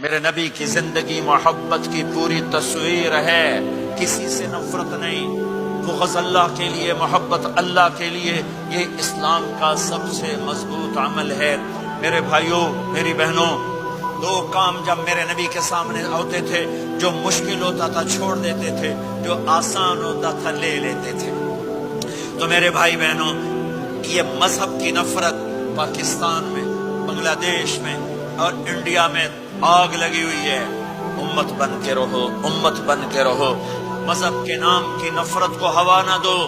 میرے نبی کی زندگی محبت کی پوری تصویر ہے، کسی سے نفرت نہیں، بغض اللہ کے لیے، محبت اللہ کے لیے، یہ اسلام کا سب سے مضبوط عمل ہے۔ میرے بھائیوں، میری بہنوں، دو کام جب میرے نبی کے سامنے ہوتے تھے، جو مشکل ہوتا تھا چھوڑ دیتے تھے، جو آسان ہوتا تھا لے لیتے تھے۔ تو میرے بھائی بہنوں، یہ مذہب کی نفرت پاکستان میں، بنگلہ دیش میں اور انڈیا میں آگ لگی ہوئی ہے۔ امت بن کے رہو، امت بن کے رہو۔ مذہب کے نام کی نفرت کو ہوا نہ دو،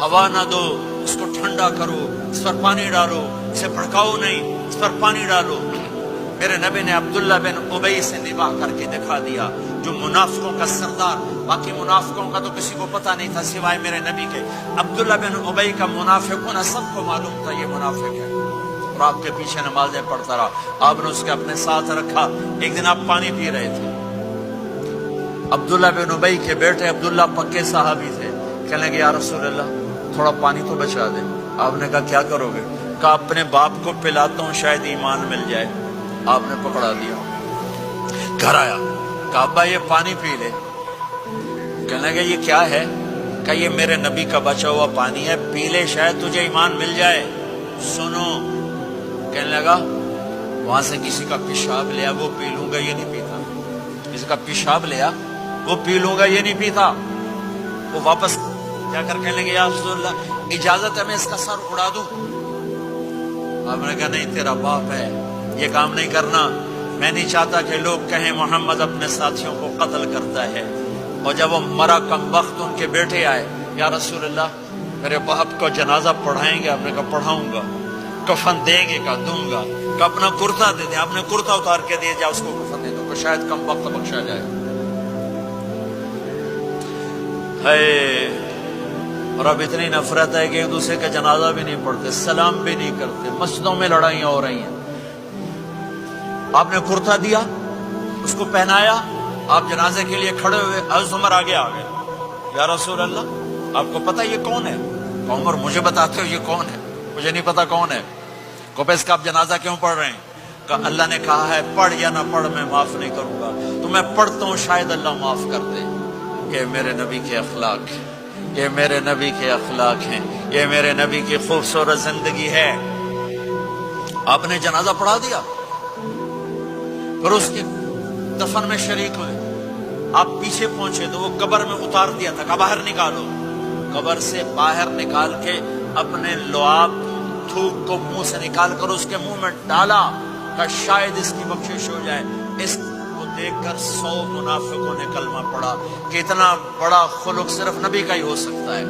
ہوا نہ دو، اس کو ٹھنڈا کرو، اس پر پانی ڈالو، اسے بھڑکاؤ نہیں، اس پر پانی ڈالو۔ میرے نبی نے عبداللہ بن ابی سے نباہ کر کے دکھا دیا، جو منافقوں کا سردار، باقی منافقوں کا تو کسی کو پتہ نہیں تھا سوائے میرے نبی کے۔ عبداللہ بن ابی کا منافق ہونا سب کو معلوم تھا، یہ منافق ہے، اور آپ کے پیچھے نمازیں پڑھتا رہا۔ آپ نے اس کے اپنے ساتھ رکھا۔ ایک دن آپ پانی پی رہے تھے، عبداللہ بن ابی کے بیٹے عبداللہ پکے صحابی تھے، کہنے لگے یا رسول اللہ تھوڑا پانی تو بچا دیں۔ آپ نے کہا کیا کرو گے؟ کہا اپنے باپ کو پلاتا ہوں، شاید ایمان مل جائے۔ آپ نے پکڑا دیا، گھر آیا، کہا ابا یہ پانی پی لے۔ کہنے لگے یہ کیا ہے؟ کہا یہ میرے نبی کا بچا ہوا پانی ہے، پی لے شاید تجھے ایمان مل جائے۔ سنو، کہنے لگا وہاں سے کسی کا پیشاب لیا، وہ پی لوں گا، یہ نہیں پیتا۔ کسی کا پیشاب لیا، وہ پی لوں گا، یہ نہیں پیتا۔ وہ واپس جا کر کہنے لگے یا رسول اللہ اجازت ہے میں اس کا سر اڑا دوں؟ آپ نے کہا نہیں، تیرا باپ ہے، یہ کام نہیں کرنا۔ میں نہیں چاہتا کہ لوگ کہیں محمد اپنے ساتھیوں کو قتل کرتا ہے۔ اور جب وہ مرا کم وقت، ان کے بیٹے آئے، یا رسول اللہ میرے باپ کو جنازہ پڑھائیں گے؟ آپ نے کہا پڑھاؤں گا۔ کفن دیں گے؟ کہا دوں گا۔ کہ اپنا کرتا دے دیں۔ آپ نے کرتا اتار کے دے جا، اس کو کفن دے دو کہ شاید کم وقت بخشا جائے۔ اور اب اتنی نفرت ہے کہ ایک دوسرے کا جنازہ بھی نہیں پڑھتے، سلام بھی نہیں کرتے، مسجدوں میں لڑائیاں ہو رہی ہیں۔ آپ نے کرتا دیا، اس کو پہنایا، آپ جنازے کے لیے کھڑے ہوئے، حضرت عمر آگے آ گئے، یا رسول اللہ آپ کو پتہ یہ کون ہے؟ عمر مجھے بتاتے ہو یہ کون ہے؟ مجھے نہیں پتا کون ہے۔ کہ اس کا آپ جنازہ کیوں پڑھ رہے ہیں؟ کہ اللہ نے کہا ہے پڑھ یا نہ پڑھ میں معاف نہیں کروں گا، تو میں پڑھتا ہوں شاید اللہ معاف کر دے۔ یہ میرے نبی کے اخلاق ہیں، یہ میرے نبی کے اخلاق ہیں، یہ میرے نبی کی خوبصورت زندگی ہے۔ آپ نے جنازہ پڑھا دیا، پھر اس کے دفن میں شریک ہوئے۔ آپ پیچھے پہنچے تو وہ قبر میں اتار دیا تھا، کہ باہر نکالو۔ قبر سے باہر نکال کے اپنے لعاب تھوک کو منہ سے نکال کر اس کے منہ میں ڈالا کہ شاید اس کی بخشش ہو جائے۔ اس کو دیکھ کر 100 منافقوں نے کلمہ پڑھا کہ اتنا بڑا خلق صرف نبی کا ہی ہو سکتا ہے۔